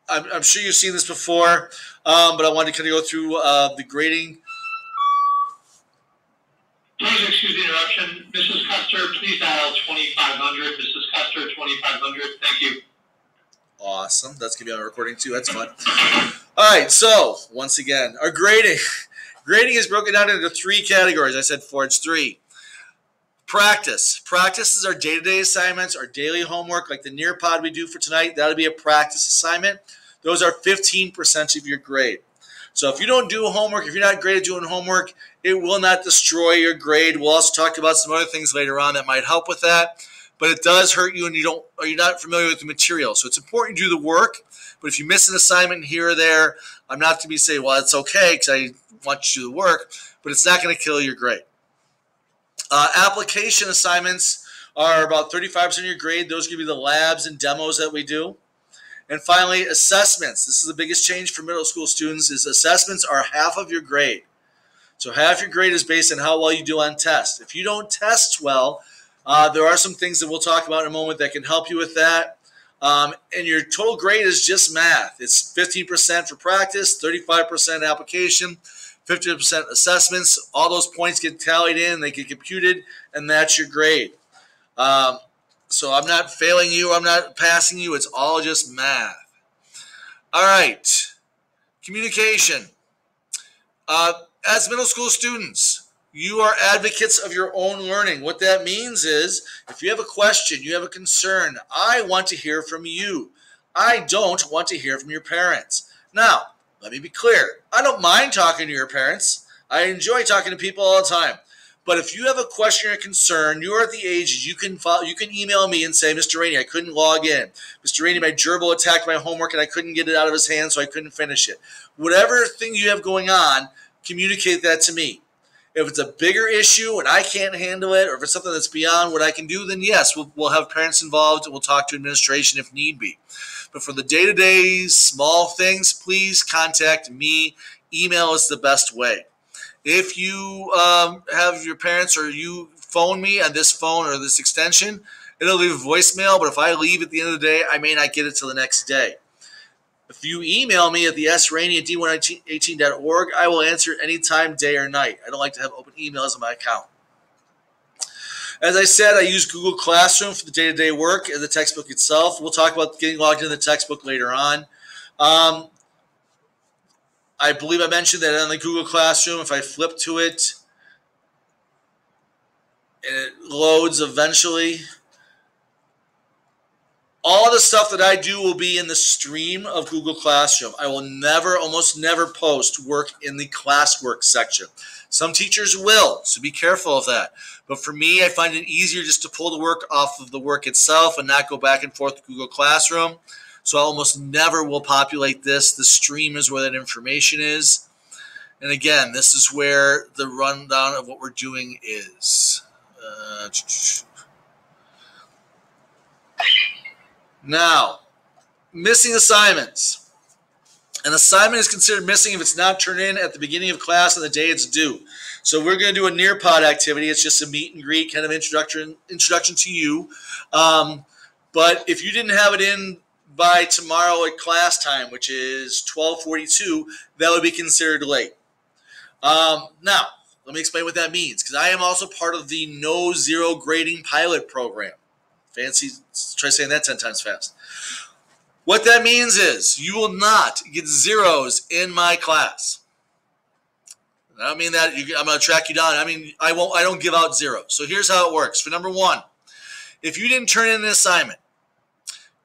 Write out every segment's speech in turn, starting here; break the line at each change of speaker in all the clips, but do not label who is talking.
I'm sure you've seen this before, but I wanted to kind of go through the grading.
Please excuse the interruption. Mrs. Custer, please dial 2500. Mrs. Custer, 2500. Thank you.
Awesome. That's going to be on recording too. That's fun. All right. So, once again, our grading. Grading is broken down into 3 categories. I said 4. It's 3. Practice. Practice is our day-to-day assignments, our daily homework, like the Nearpod we do for tonight. That'll be a practice assignment. Those are 15% of your grade. So if you don't do homework, if you're not graded doing homework, it will not destroy your grade. We'll also talk about some other things later on that might help with that. But it does hurt you and you're not familiar with the material. So it's important you do the work. But if you miss an assignment here or there, I'm not going to be saying, well, it's okay because I want you to do the work, but it's not going to kill your grade. Application assignments are about 35% of your grade. Those give you the labs and demos that we do. And finally, assessments. This is the biggest change for middle school students is assessments are half of your grade. So half your grade is based on how well you do on tests. If you don't test well, there are some things that we'll talk about in a moment that can help you with that. And your total grade is just math. It's 15% for practice, 35% application, 50% assessments. All those points get tallied in, they get computed, and that's your grade. So I'm not failing you, I'm not passing you, it's all just math. All right, communication. As middle school students, you are advocates of your own learning. What that means is if you have a question, you have a concern, I want to hear from you. I don't want to hear from your parents. Now, let me be clear. I don't mind talking to your parents. I enjoy talking to people all the time. But if you have a question or concern, you're at the age you can email me and say, Mr. Rainey, I couldn't log in. Mr. Rainey, my gerbil attacked my homework and I couldn't get it out of his hand, so I couldn't finish it. Whatever thing you have going on, communicate that to me. If it's a bigger issue and I can't handle it, or if it's something that's beyond what I can do, then yes, we'll have parents involved and we'll talk to administration if need be. But for the day-to-day small things, please contact me. Email is the best way. If you have your parents or you phone me on this phone or this extension, it'll leave a voicemail, but if I leave at the end of the day, I may not get it till the next day. If you email me at the srainey@d118.org, I will answer anytime, day or night. I don't like to have open emails on my account. As I said, I use Google Classroom for the day-to-day work and the textbook itself. We'll talk about getting logged into the textbook later on. I believe I mentioned that on the Google Classroom, if I flip to it, and it loads eventually, all the stuff that I do will be in the stream of Google Classroom. I will almost never post work in the classwork section. Some teachers will, so be careful of that. But for me, I find it easier just to pull the work off of the work itself and not go back and forth to Google Classroom. So I almost never will populate this. The stream is where that information is. And again, this is where the rundown of what we're doing is. Now, missing assignments. An assignment is considered missing if it's not turned in at the beginning of class on the day it's due. So we're going to do a Nearpod activity. It's just a meet and greet kind of introduction to you. But if you didn't have it in by tomorrow at class time, which is 12:42, that would be considered late. Now, let me explain what that means, because I am also part of the No Zero Grading Pilot Program. Fancy, try saying that 10 times fast. What that means is you will not get zeros in my class. I don't mean that I'm going to track you down. I mean, I don't give out zeros. So here's how it works. For number one, if you didn't turn in an assignment,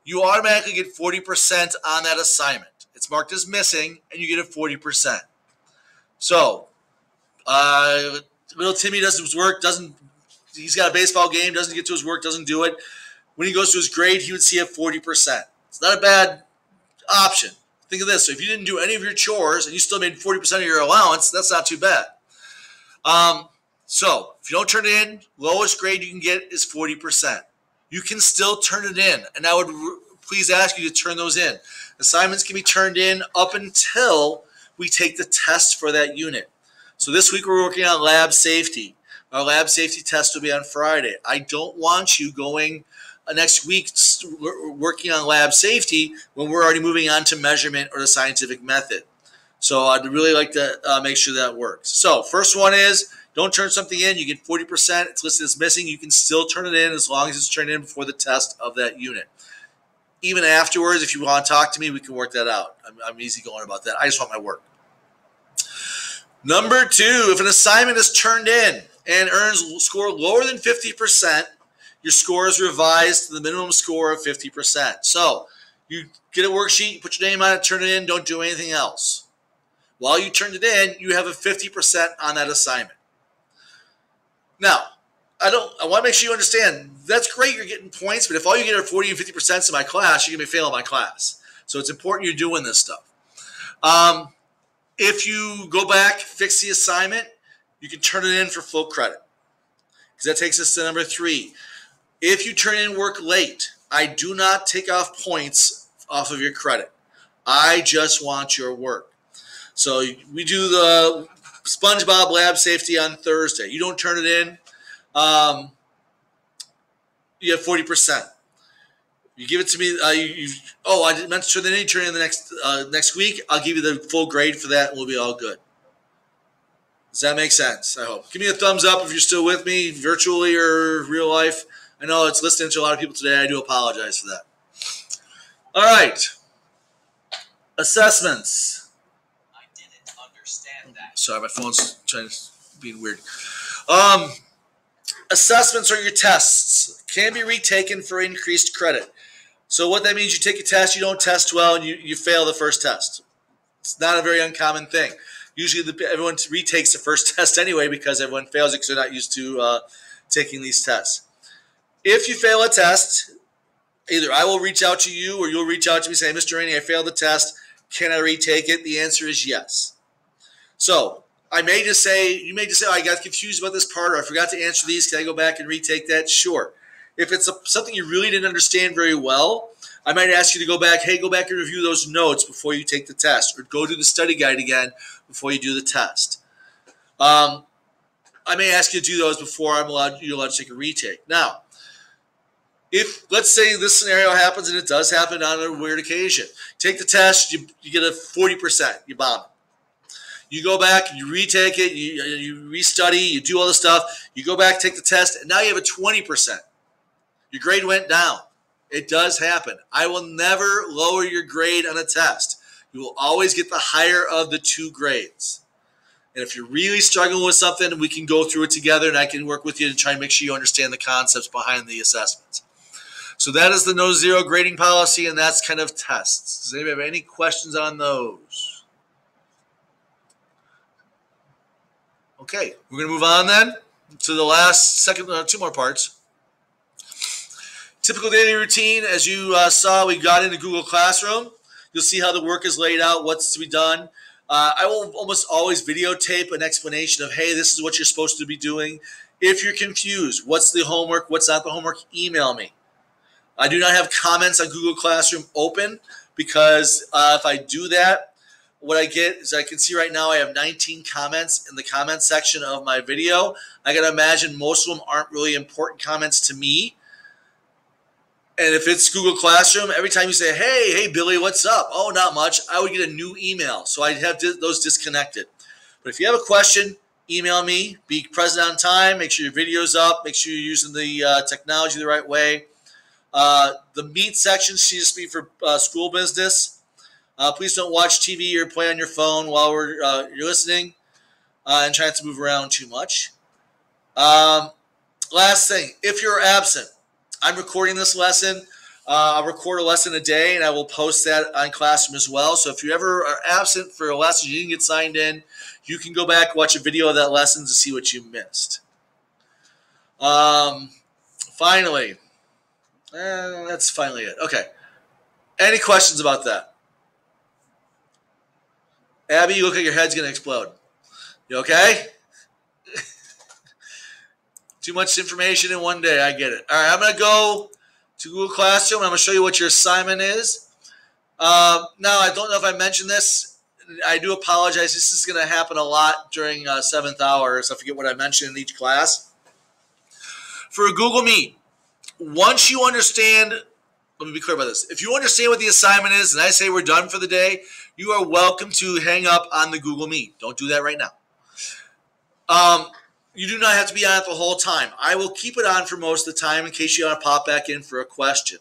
you automatically get 40% on that assignment. It's marked as missing, and you get a 40%. So, little Timmy does his work, he's got a baseball game, doesn't get to his work, doesn't do it. When he goes to his grade, he would see a 40%. It's not a bad option. Think of this. So if you didn't do any of your chores and you still made 40% of your allowance, that's not too bad. So if you don't turn it in, lowest grade you can get is 40%. You can still turn it in, and I would please ask you to turn those in. Assignments can be turned in up until we take the test for that unit. So this week we're working on lab safety. Our lab safety test will be on Friday. I don't want you going next week working on lab safety when we're already moving on to measurement or the scientific method. So I'd really like to make sure that works. So first one is, don't turn something in. You get 40%. It's listed as missing. You can still turn it in as long as it's turned in before the test of that unit. Even afterwards, if you want to talk to me, we can work that out. I'm easy going about that. I just want my work. Number 2, if an assignment is turned in and earns a score lower than 50%, your score is revised to the minimum score of 50%. So you get a worksheet, you put your name on it, turn it in, don't do anything else. While you turned it in, you have a 50% on that assignment. Now, I want to make sure you understand, that's great you're getting points, but if all you get are 40 and 50% in my class, you're going to be failing my class. So it's important you're doing this stuff. If you go back, fix the assignment, you can turn it in for full credit. Because that takes us to number 3. If you turn in work late, I do not take off points off of your credit. I just want your work. So we do the SpongeBob lab safety on Thursday. You don't turn it in, you have 40%. You give it to me. I didn't mention turn it in. You turn it in the next week. I'll give you the full grade for that, and we'll be all good. Does that make sense? I hope. Give me a thumbs up if you're still with me, virtually or real life. I know it's listening to a lot of people today. I do apologize for that. All right. Assessments.
I didn't understand that.
Sorry, my phone's being weird. Assessments are your tests. Can be retaken for increased credit. So what that means, you take a test, you don't test well, and you fail the first test. It's not a very uncommon thing. Usually everyone retakes the first test anyway because everyone fails it because they're not used to taking these tests. If you fail a test, either I will reach out to you or you'll reach out to me saying, Mr. Rainey, I failed the test. Can I retake it? The answer is yes. So you may just say, oh, I got confused about this part, or I forgot to answer these. Can I go back and retake that? Sure. If it's something you really didn't understand very well, I might ask you to go back and review those notes before you take the test, or go do the study guide again before you do the test. I may ask you to do those before you're allowed to take a retake. Now, if, let's say this scenario happens, and it does happen on a weird occasion, take the test, you get a 40%, you bomb it. You go back, you retake it, you restudy, you do all the stuff, you go back, take the test, and now you have a 20%. Your grade went down. It does happen. I will never lower your grade on a test. You will always get the higher of the 2 grades. And if you're really struggling with something, we can go through it together, and I can work with you to try and make sure you understand the concepts behind the assessments. So that is the no zero grading policy, and that's kind of tests. Does anybody have any questions on those? Okay, we're going to move on then to the last 2 more parts. Typical daily routine. As you saw, we got into Google Classroom. You'll see how the work is laid out, what's to be done. I will almost always videotape an explanation of, hey, this is what you're supposed to be doing. If you're confused, what's the homework, what's not the homework, email me. I do not have comments on Google Classroom open because if I do that, what I get is I can see right now I have 19 comments in the comment section of my video. I got to imagine most of them aren't really important comments to me. And if it's Google Classroom, every time you say, hey, Billy, what's up? Oh, not much. I would get a new email. So I'd have those disconnected. But if you have a question, email me. Be present on time. Make sure your video's up. Make sure you're using the technology the right way. The meet section should just be for school business. Please don't watch TV or play on your phone while you're listening and try not to move around too much. Last thing, if you're absent, I'm recording this lesson. I'll record a lesson a day, and I will post that on Classroom as well. So if you ever are absent for a lesson, you didn't get signed in, you can go back, watch a video of that lesson to see what you missed. Finally, that's finally it. Okay. Any questions about that? Abby, you look like your head's going to explode. You okay? Too much information in one day. I get it. All right, I'm going to go to Google Classroom. I'm going to show you what your assignment is. Now, I don't know if I mentioned this. I do apologize. This is going to happen a lot during 7th hour, so I forget what I mentioned in each class. For a Google Meet, once you understand, let me be clear about this. If you understand what the assignment is and I say we're done for the day, you are welcome to hang up on the Google Meet. Don't do that right now. You do not have to be on it the whole time. I will keep it on for most of the time in case you want to pop back in for a question.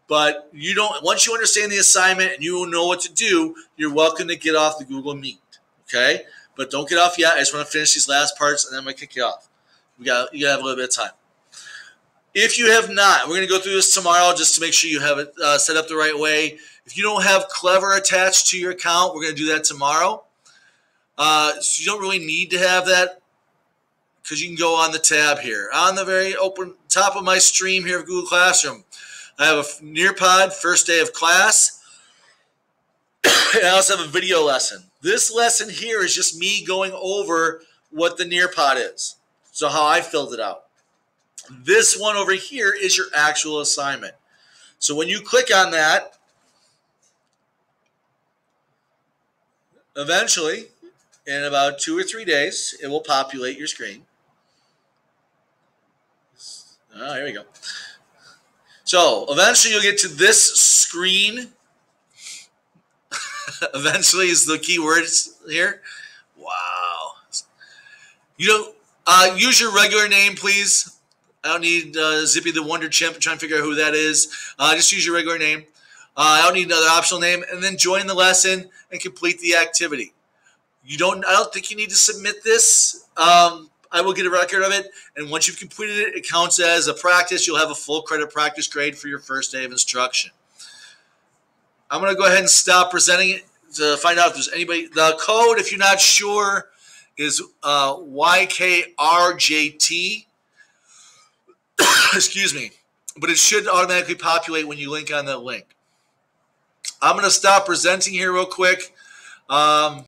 But you don't. Once you understand the assignment and you know what to do, you're welcome to get off the Google Meet. Okay? But don't get off yet. I just want to finish these last parts and then I'm going to kick you off. You got to have a little bit of time. If you have not, we're going to go through this tomorrow just to make sure you have it set up the right way. If you don't have Clever attached to your account, we're going to do that tomorrow. So you don't really need to have that because you can go on the tab here. On the very open top of my stream here of Google Classroom, I have a Nearpod, first day of class. And I also have a video lesson. This lesson here is just me going over what the Nearpod is. So how I filled it out. This one over here is your actual assignment. So when you click on that, eventually, in about 2 or 3 days, it will populate your screen. Oh, here we go. So eventually you'll get to this screen. Eventually is the key words here. Wow. You don't use your regular name, please. I don't need Zippy the Wonder Chimp. I'm trying to figure out who that is. Just use your regular name. I don't need another optional name. And then join the lesson and complete the activity. I don't think you need to submit this. I will get a record of it. And once you've completed it, it counts as a practice. You'll have a full credit practice grade for your first day of instruction. I'm going to go ahead and stop presenting it to find out if there's anybody. The code, if you're not sure, is YKRJT. Excuse me. But it should automatically populate when you link on that link. I'm going to stop presenting here real quick.